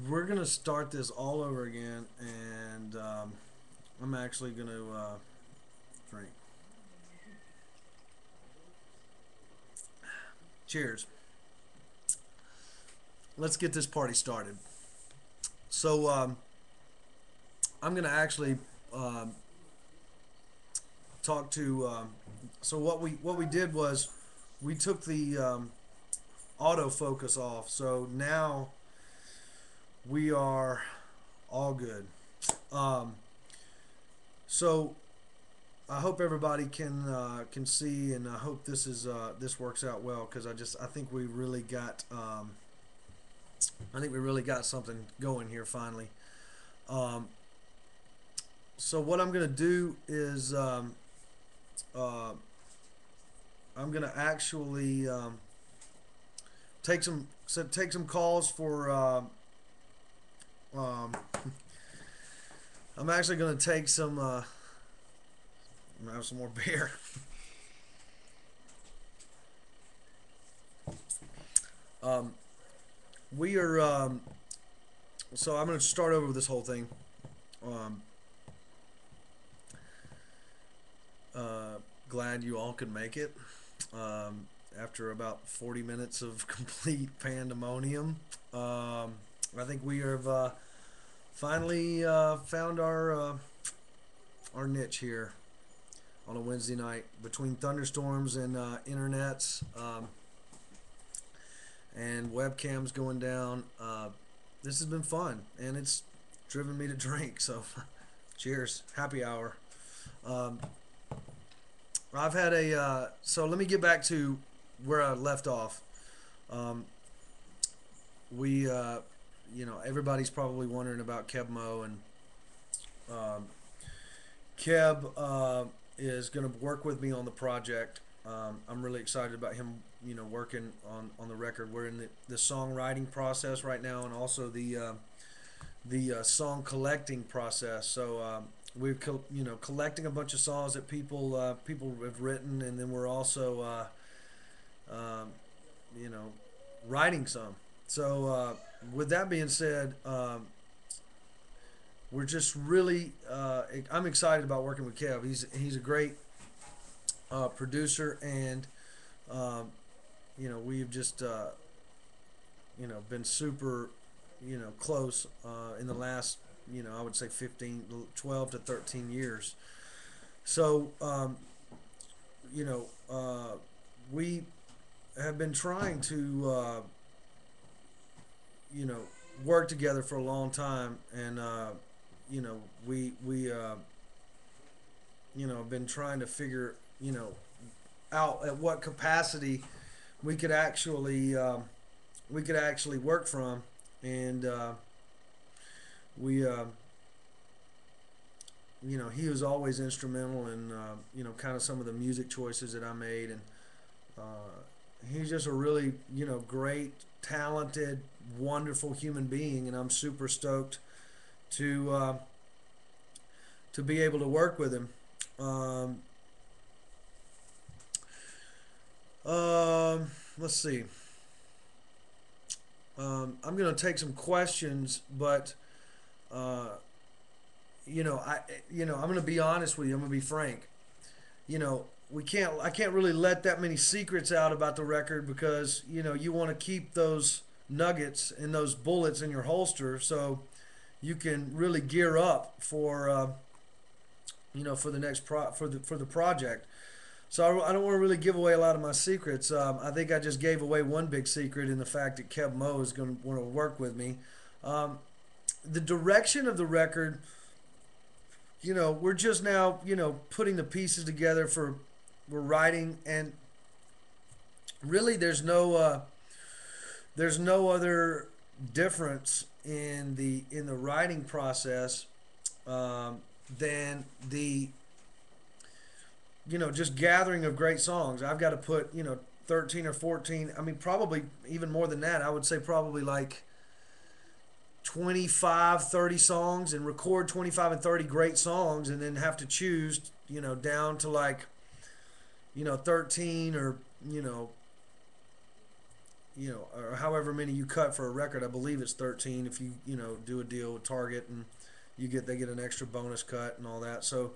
we're gonna start this all over again, and I'm actually gonna drink. Cheers. Let's get this party started. So I'm gonna actually um, talk to. So what we did was we took the autofocus off. So now we are all good. Um, so I hope everybody can see, and I hope this works out well because I think we really got something going here finally. Um, so what I'm gonna do is uh, I'm gonna actually take some calls for. Um, I'm actually gonna take some. I'm gonna have some more beer. Um, we are. So I'm gonna start over with this whole thing. Um, Glad you all could make it. After about 40 minutes of complete pandemonium, I think we have finally found our niche here on a Wednesday night between thunderstorms and internets and webcams going down. This has been fun, and it's driven me to drink. So, cheers, happy hour. Um, I've had a so let me get back to where I left off. Um, we everybody's probably wondering about Keb Mo, and um, Keb is going to work with me on the project. I'm really excited about him, working on the record. We're in the songwriting process right now, and also the song collecting process. So we're collecting a bunch of songs that people have written, and then we're also um, you know writing some. So with that being said, we're just really I'm excited about working with Kev. He's a great producer, and um, we've just been super close in the last I would say 15, 12 to 13 years. So you know we have been trying to you know work together for a long time, and we been trying to figure out at what capacity we could actually work from, and we he was always instrumental in kind of some of the music choices that I made, and he's just a really great, talented, wonderful human being, and I'm super stoked to be able to work with him. Um, let's see. I'm gonna take some questions, but uh, I'm gonna be honest with you. I'm gonna be frank. We can't. I can't really let that many secrets out about the record because you want to keep those nuggets and those bullets in your holster so you can really gear up for for the next for the project. So I don't want to really give away a lot of my secrets. I think I just gave away one big secret in the fact that Kev Mo is going to want to work with me. Um, the direction of the record, we're just now, putting the pieces together we're writing, and really there's no other difference in the writing process than the just gathering of great songs. I've got to put 13 or 14. I mean, probably even more than that. I would say probably like 25, 30 songs, and record 25 and 30 great songs, and then have to choose down to like 13 or or however many you cut for a record. I believe it's 13 if you do a deal with Target, and they get an extra bonus cut and all that. So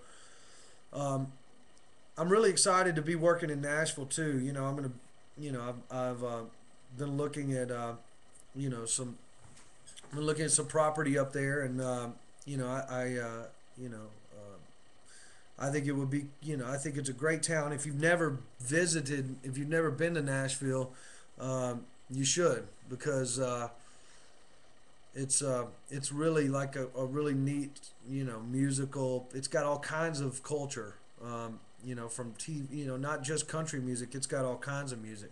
um, I'm really excited to be working in Nashville too. I'm gonna, I've been looking at some I'm looking at some property up there, and you know I think it would be, I think it's a great town. If you've never visited, if you've never been to Nashville, you should, because it's really like a really neat, musical. It's got all kinds of culture, from TV, not just country music. It's got all kinds of music.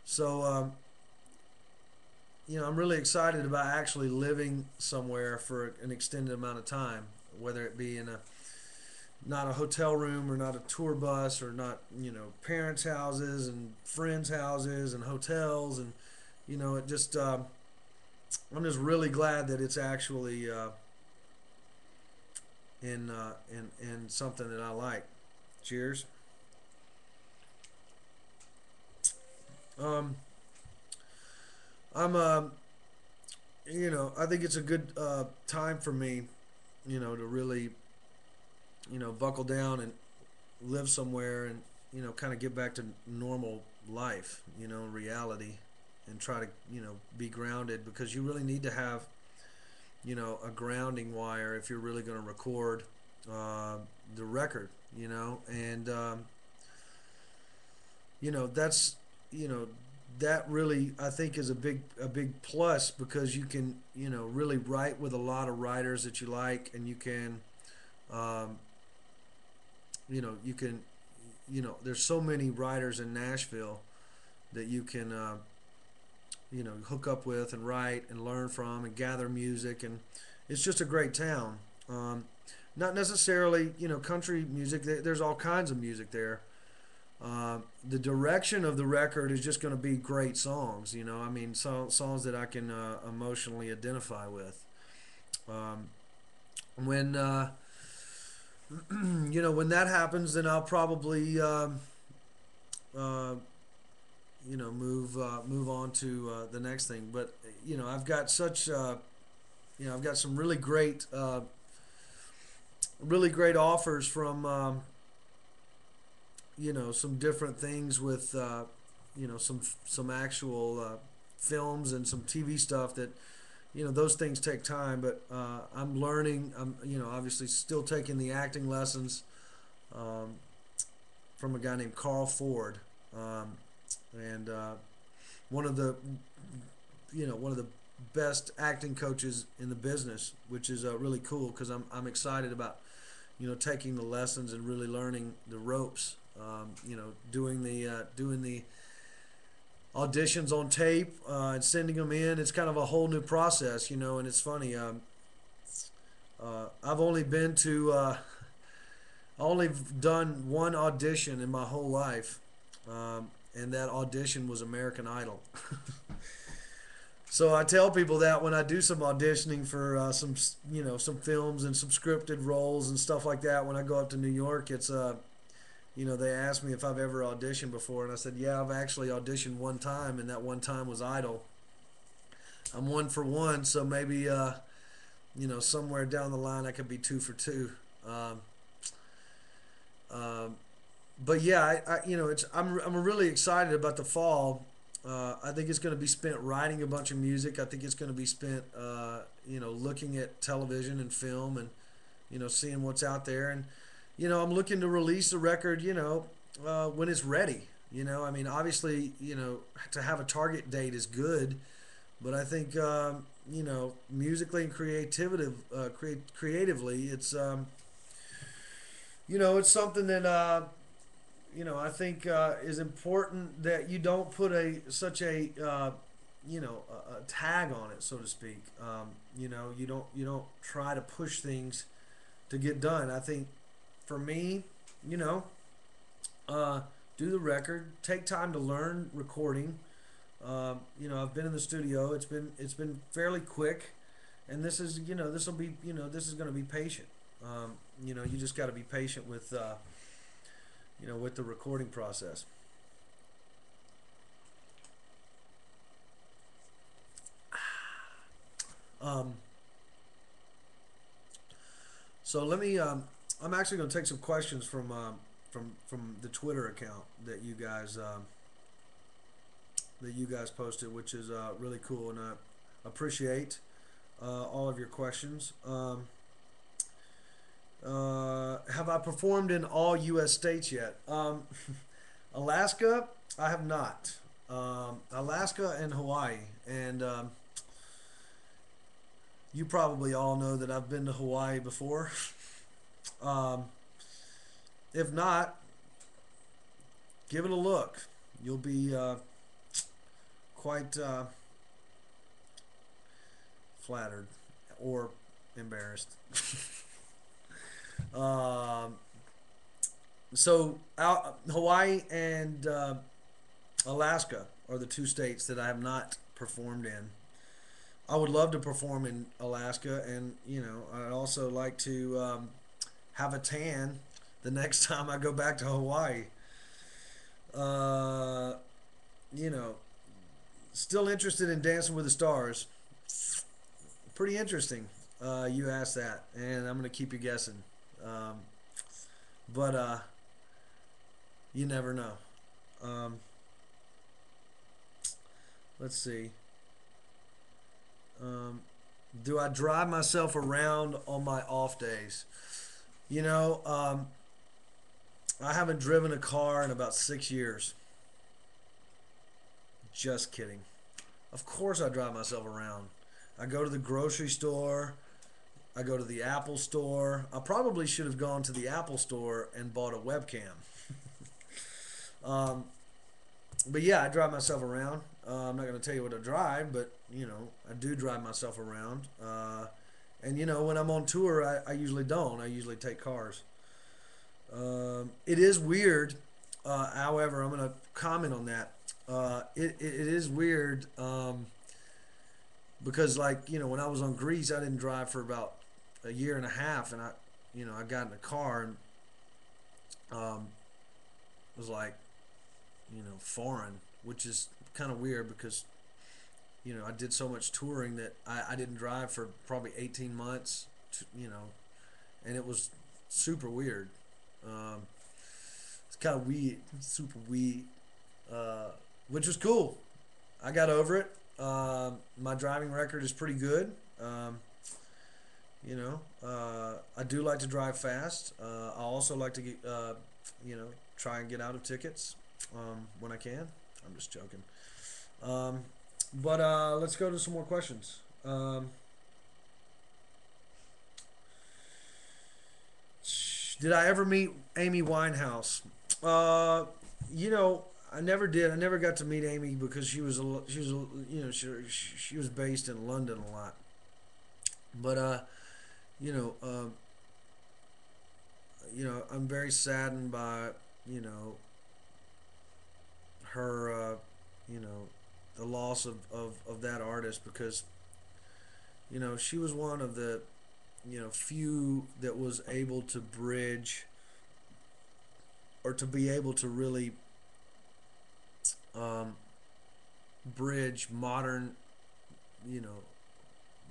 So, I'm really excited about actually living somewhere for an extended amount of time, whether it be in a not a hotel room, or not a tour bus, or not, parents' houses and friends' houses and hotels, and it just I'm just really glad that it's actually in something that I like. Cheers. Um, I'm I think it's a good time for me, to really, buckle down and live somewhere, and kind of get back to normal life, reality, and try to be grounded, because you really need to have a grounding wire if you're really going to record the record, and that's you know that really, I think, is a big plus, because you can really write with a lot of writers that you like, and you can um, you can there's so many writers in Nashville that you can hook up with and write and learn from and gather music, and it's just a great town. Not necessarily country music. There's all kinds of music there. The direction of the record is just going to be great songs. I mean, songs that I can emotionally identify with. Um, when when that happens, then I'll probably uh, move on to the next thing. But I've got such I've got some really great offers from some different things with some actual films and some TV stuff that those things take time. But I'm learning. I'm obviously still taking the acting lessons um, from a guy named Carl Ford. And one of the one of the best acting coaches in the business, which is really cool, because I'm excited about taking the lessons and really learning the ropes. Doing the auditions on tape and sending them in. It's kind of a whole new process, and it's funny. I've only been to I only done one audition in my whole life, and that audition was American Idol. So I tell people that when I do some auditioning for some films and some scripted roles and stuff like that, when I go up to New York, it's they ask me if I've ever auditioned before, and I said, yeah, I've actually auditioned one time, and that one time was Idol. I'm one for one, so maybe somewhere down the line I could be two for two. Um, um, but yeah, I'm really excited about the fall. I think it's going to be spent writing a bunch of music. I think it's going to be spent looking at television and film, and seeing what's out there, and I'm looking to release the record when it's ready. I mean, obviously, to have a target date is good, but I think musically and creatively, it's something that I think is important, that you don't put such a a tag on it, so to speak. You don't try to push things to get done. I think for me, do the record, take time to learn recording. I've been in the studio. It's been fairly quick, and this is this will be this is going to be patient. You just got to be patient with with the recording process. Um, so let me. I'm actually going to take some questions from the Twitter account that you guys posted, which is really cool, and I appreciate all of your questions. Have I performed in all U.S. states yet? Alaska, I have not. Alaska and Hawaii, and you probably all know that I've been to Hawaii before. Um, if not, give it a look. You'll be quite flattered or embarrassed. um, Hawaii and Alaska are the two states that I have not performed in. I would love to perform in Alaska, and I'd also like to have a tan the next time I go back to Hawaii. Uh, you know, Still interested in Dancing with the Stars. Pretty interesting. You asked that, and I'm gonna keep you guessing. Um, but you never know. Um, let's see. Um, do I drive myself around on my off days? You know, um, I haven't driven a car in about 6 years. Just kidding. Of course, I drive myself around. I go to the grocery store. I go to the Apple store. I probably should have gone to the Apple store and bought a webcam. Um, but yeah, I drive myself around. I'm not going to tell you what I drive, but I do drive myself around. And when I'm on tour, I usually don't. I usually take cars. It is weird. However, I'm going to comment on that. It is weird because, like, when I was on Greece, I didn't drive for about a year and a half, and I got in a car and was like, foreign, which is kind of weird because I did so much touring that I didn't drive for probably 18 months, and it was super weird. Um, it's kind of weird, super weird, which was cool. I got over it. My driving record is pretty good. I do like to drive fast. I also like to get, try and get out of tickets when I can. I'm just joking. But let's go to some more questions. Did I ever meet Amy Winehouse? Uh, I never did. I never got to meet Amy because she was based in London a lot. But you know, uh, I'm very saddened by you know her the loss of that artist because she was one of the few that was able to bridge or to be able to really um, bridge you know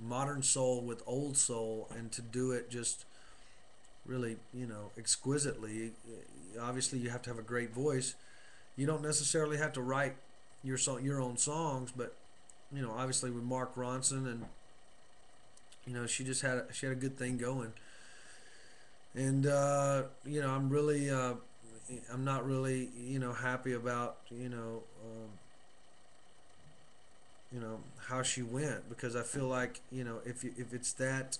modern soul with old soul, and to do it just really exquisitely. Obviously you have to have a great voice. You don't necessarily have to write your own songs, but obviously with Mark Ronson, and she had a good thing going. And I'm not really happy about how she went, because I feel like if it's that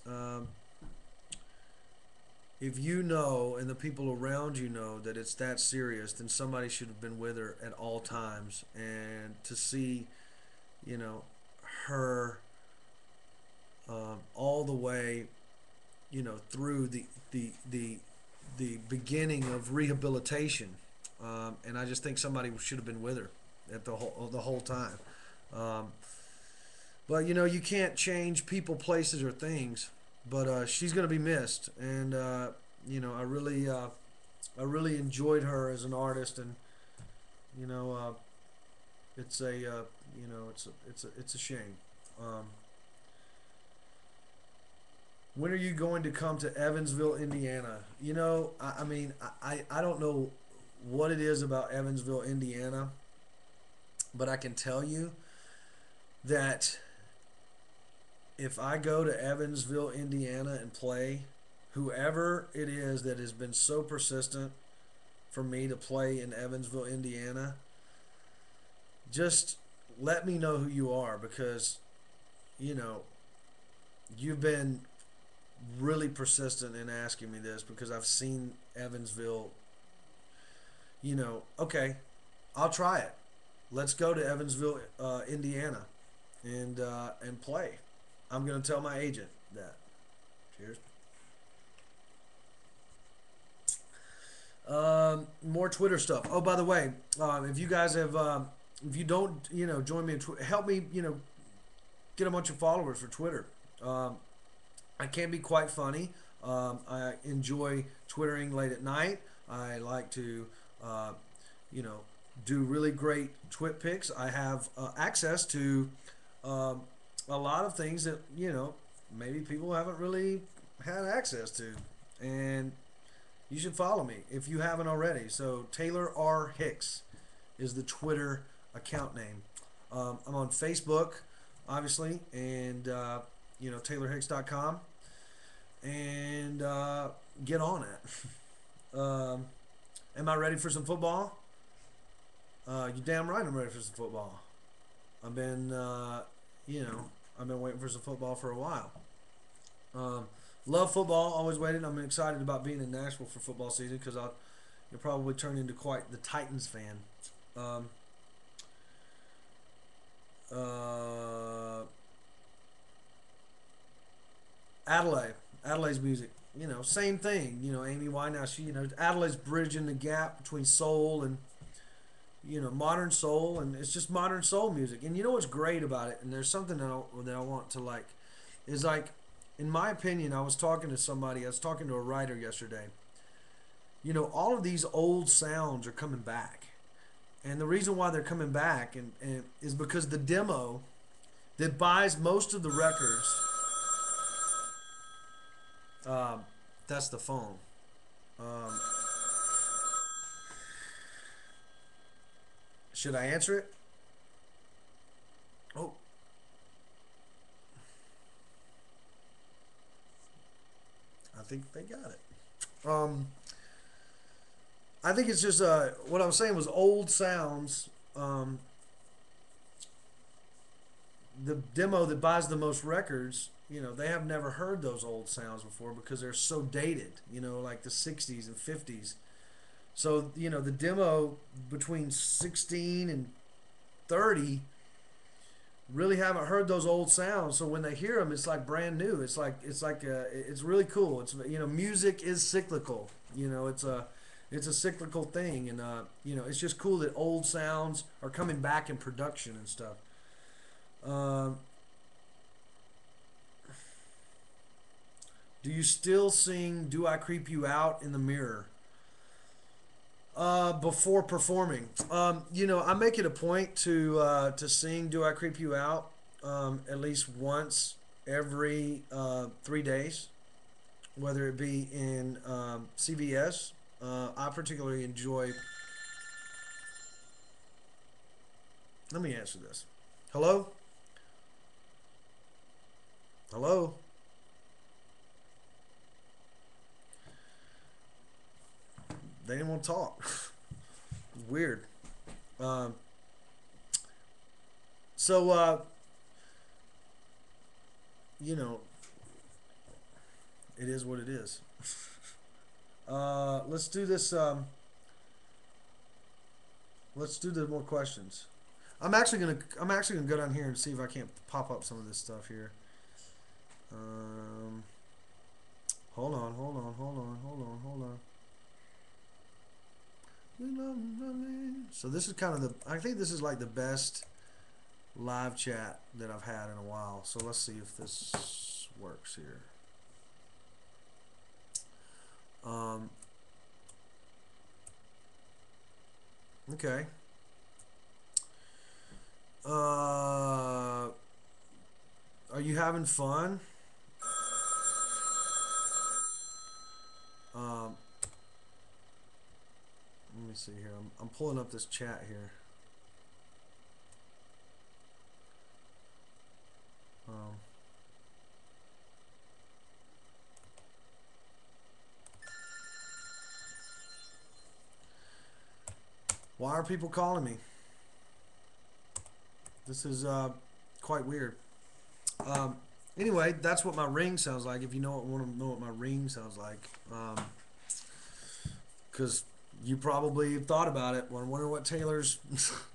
if and the people around that it's that serious, then somebody should have been with her at all times. And to see you know her all the way through the beginning of rehabilitation, and I just think somebody should have been with her at the whole time. Um, but you can't change people, places, or things. But she's gonna be missed, and I really enjoyed her as an artist, and you know it's a it's a shame. Um, When are you going to come to Evansville, Indiana? You know, I mean, I don't know what it is about Evansville, Indiana, but I can tell you that if I go to Evansville, Indiana and play, whoever it is that has been so persistent for me to play in Evansville, Indiana, just let me know who you are because, you know, you've been really persistent in asking me this because I've seen Evansville, okay, I'll try it. Let's go to Evansville, Indiana, and play. I'm gonna tell my agent that. Cheers. More Twitter stuff. Oh, by the way, if you guys have, if you don't, join me in Twitter, help me, get a bunch of followers for Twitter. I can be quite funny. I enjoy twittering late at night. I like to, you know, do really great twit pics. I have access to a lot of things that maybe people haven't really had access to, and you should follow me if you haven't already. So Taylor R. Hicks is the Twitter account name. I'm on Facebook, obviously, and TaylorHicks.com, and get on it. Am I ready for some football? You damn right I'm ready for some football. I've been, I've been waiting for some football for a while. Love football, always waited. I'm excited about being in Nashville for football season because you'll probably turn into quite the Titans fan. Adelaide's music, same thing. Amy Winehouse, Adelaide's bridging the gap between soul and modern soul, and it's just modern soul music. And you know what's great about it? And there's something that I want to like is like, in my opinion, I was talking to a writer yesterday. All of these old sounds are coming back, and the reason why they're coming back and is because the demo that buys most of the records. That's the phone. Um, should I answer it? Oh, I think they got it. I think it's just what I was saying was old sounds. The demo that buys the most records, they have never heard those old sounds before because they're so dated, like the 60s and 50s. So, the demo between 16 and 30 really haven't heard those old sounds. So when they hear them, it's like brand new. It's really cool. It's, music is cyclical. It's a cyclical thing. And, it's just cool that old sounds are coming back in production and stuff. Do you still sing "Do I Creep You Out" in the mirror before performing? I make it a point to sing "Do I Creep You Out" at least once every 3 days, whether it be in CVS. I particularly enjoy. Let me answer this. Hello? Hello? They didn't want to talk. Weird. So, it is what it is. Let's do this. Let's do the more questions. I'm actually gonna go down here and see if I can't pop up some of this stuff here. Hold on. So this is kind of I think this is like the best live chat that I've had in a while. So let's see if this works here. Okay. Are you having fun? Um, let me see here. I'm pulling up this chat here. Um, why are people calling me? This is quite weird. Anyway, that's what my ring sounds like. If you want to know what my ring sounds like, because you probably have thought about it. Well, I wonder what Taylor's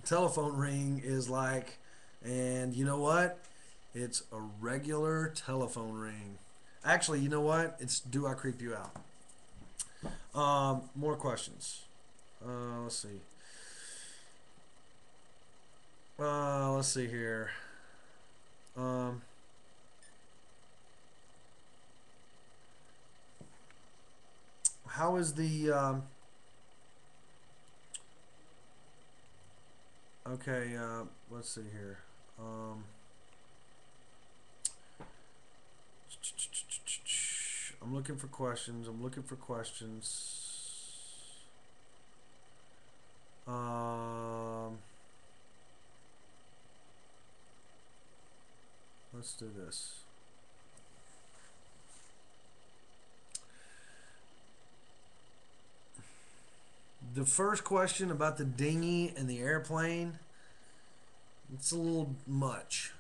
telephone ring is like. And you know what? It's a regular telephone ring. Actually, you know what? It's Do I Creep You Out? More questions. Let's see. Let's see here. How is the okay, let's see here. I'm looking for questions. I'm looking for questions. Let's do this. The first question about the dinghy and the airplane, it's a little much.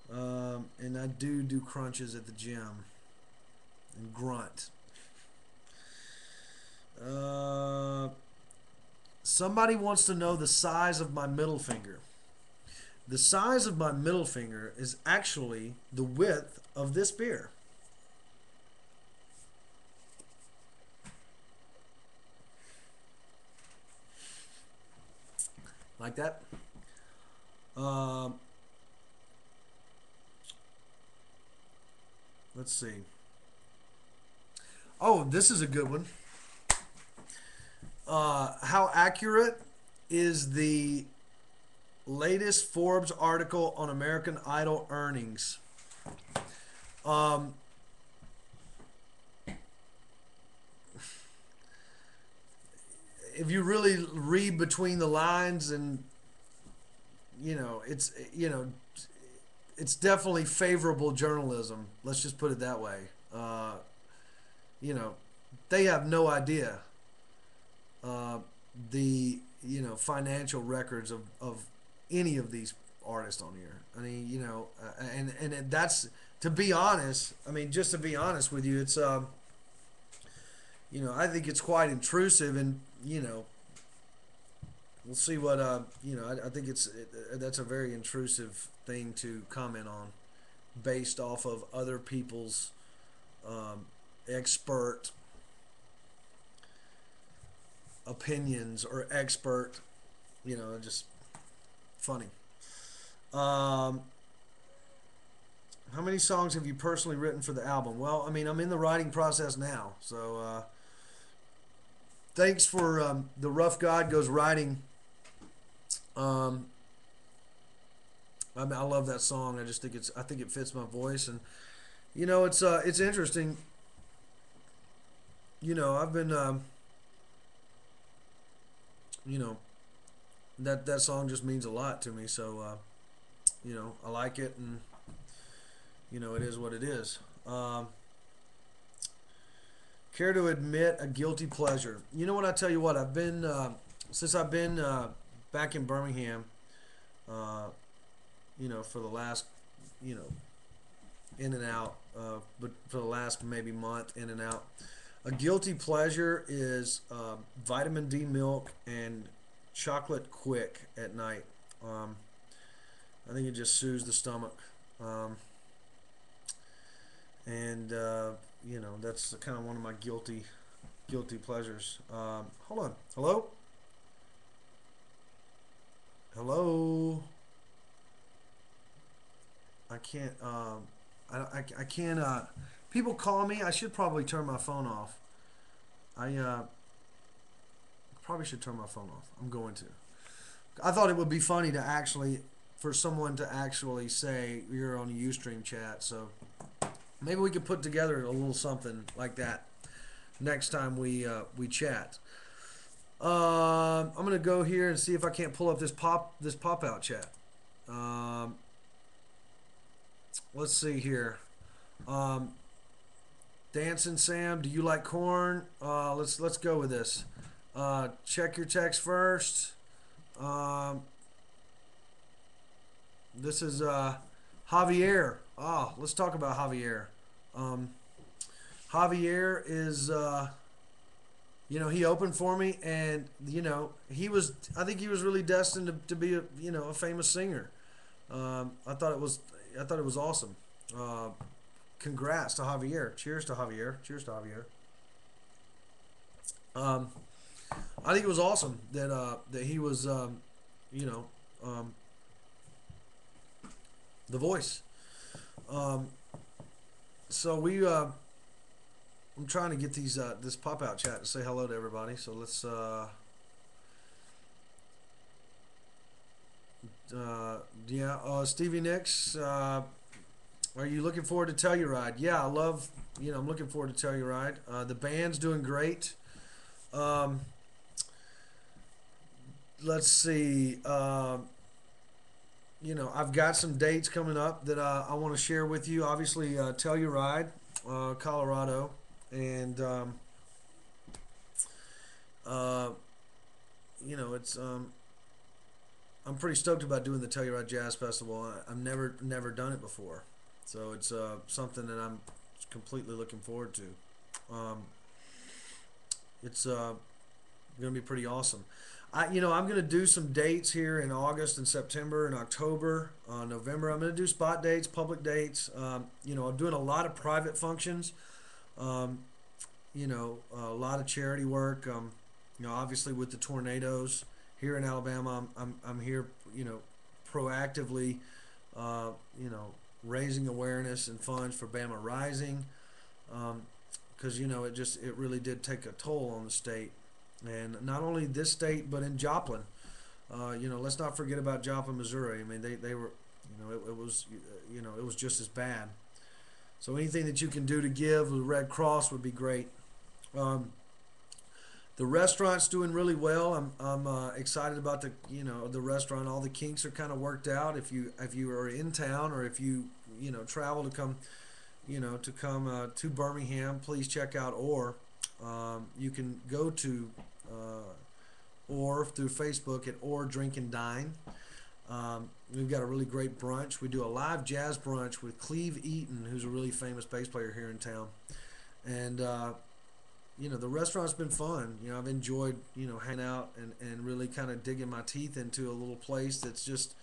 And I do crunches at the gym and grunt. Somebody wants to know the size of my middle finger. The size of my middle finger is actually the width of this beer. Like that. Let's see. Oh, this is a good one. How accurate is the latest Forbes article on American Idol earnings? If you really read between the lines, and it's definitely favorable journalism. Let's just put it that way. They have no idea the financial records of any of these artists on here. I mean, and that's, to be honest. I mean, just to be honest with you, it's I think it's quite intrusive, and we'll see what I think that's a very intrusive thing to comment on, based off of other people's expert opinions or expert, just funny. How many songs have you personally written for the album? Well, I mean, I'm in the writing process now, so thanks for the Rough God Goes Riding. I mean, I love that song. I think it fits my voice, and it's interesting. I've been that song just means a lot to me. So I like it, and it is what it is. Care to admit a guilty pleasure? You know what? I tell you what. I've been since I've been back in Birmingham. For the last, in and out. But for the last maybe month, in and out. A guilty pleasure is vitamin D milk and chocolate quick at night. I think it just soothes the stomach. That's kind of one of my guilty pleasures. Hold on. Hello? Hello? I can't, I can't, people call me. I should probably turn my phone off. I probably should turn my phone off. I'm going to. I thought it would be funny to actually, for someone to actually say you're on a UStream chat, so maybe we could put together a little something like that. next time we chat. I'm gonna go here and see if I can't pull up this pop out chat. Um, let's see here. Um, Dancing Sam, do you like corn? Let's go with this. Check your text first. Um, this is Javier. Oh, let's talk about Javier. Um, Javier is, he opened for me, and I think he was really destined to be a famous singer. I thought it was awesome. Uh, Congrats to Javier. Cheers to Javier. Cheers to Javier. Um, I think it was awesome that he was, you know, um, the voice. Um, so I'm trying to get this pop out chat to say hello to everybody. So let's Stevie Nicks. Are you looking forward to Telluride? Yeah, I'm looking forward to Telluride. The band's doing great. Um, let's see. I've got some dates coming up that I want to share with you. Obviously, Telluride, Colorado, and uh, it's I'm pretty stoked about doing the Telluride Jazz Festival. I've never done it before, so it's something that I'm completely looking forward to. Um, it's going to be pretty awesome. I'm going to do some dates here in August and September and October, November. I'm going to do spot dates, public dates. I'm doing a lot of private functions. Um, a lot of charity work. Obviously with the tornadoes here in Alabama, I'm here, proactively, uh, you know, raising awareness and funds for Bama Rising, because it really did take a toll on the state, and not only this state but in Joplin. Let's not forget about Joplin, Missouri. I mean, they were, it was just as bad. So anything that you can do to give the Red Cross would be great. Um, the restaurant's doing really well. I'm excited about the restaurant. All the kinks are kind of worked out. If you are in town, or if you travel to come to Birmingham, please check out Orr. You can go to Orr through Facebook at Orr Drink and Dine. We've got a really great brunch. We do a live jazz brunch with Cleve Eaton, who's a really famous bass player here in town. And the restaurant's been fun. I've enjoyed hanging out and really kind of digging my teeth into a little place that's just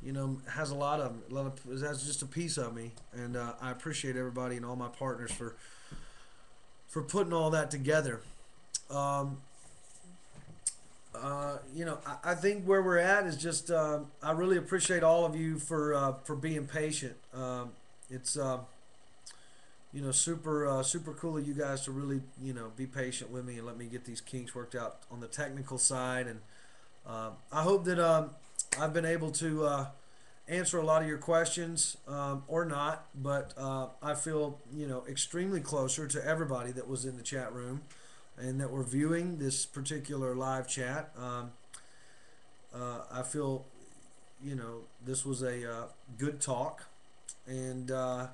has it has just a piece of me. And I appreciate everybody and all my partners for putting all that together. Um, I think where we're at is just I really appreciate all of you for being patient. It's super cool of you guys to really be patient with me and let me get these kinks worked out on the technical side. And I hope that I've been able to answer a lot of your questions, or not, but I feel extremely closer to everybody that was in the chat room and that were viewing this particular live chat. I feel this was a good talk, and I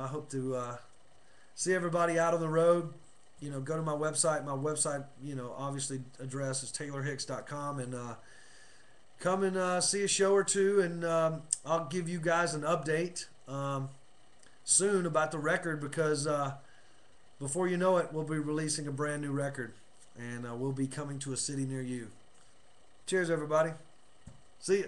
hope to see everybody out on the road. Go to my website. My website, obviously address is taylorhicks.com, and come and see a show or two, and I'll give you guys an update soon about the record, because before you know it, we'll be releasing a brand new record, and we'll be coming to a city near you. Cheers, everybody. See ya.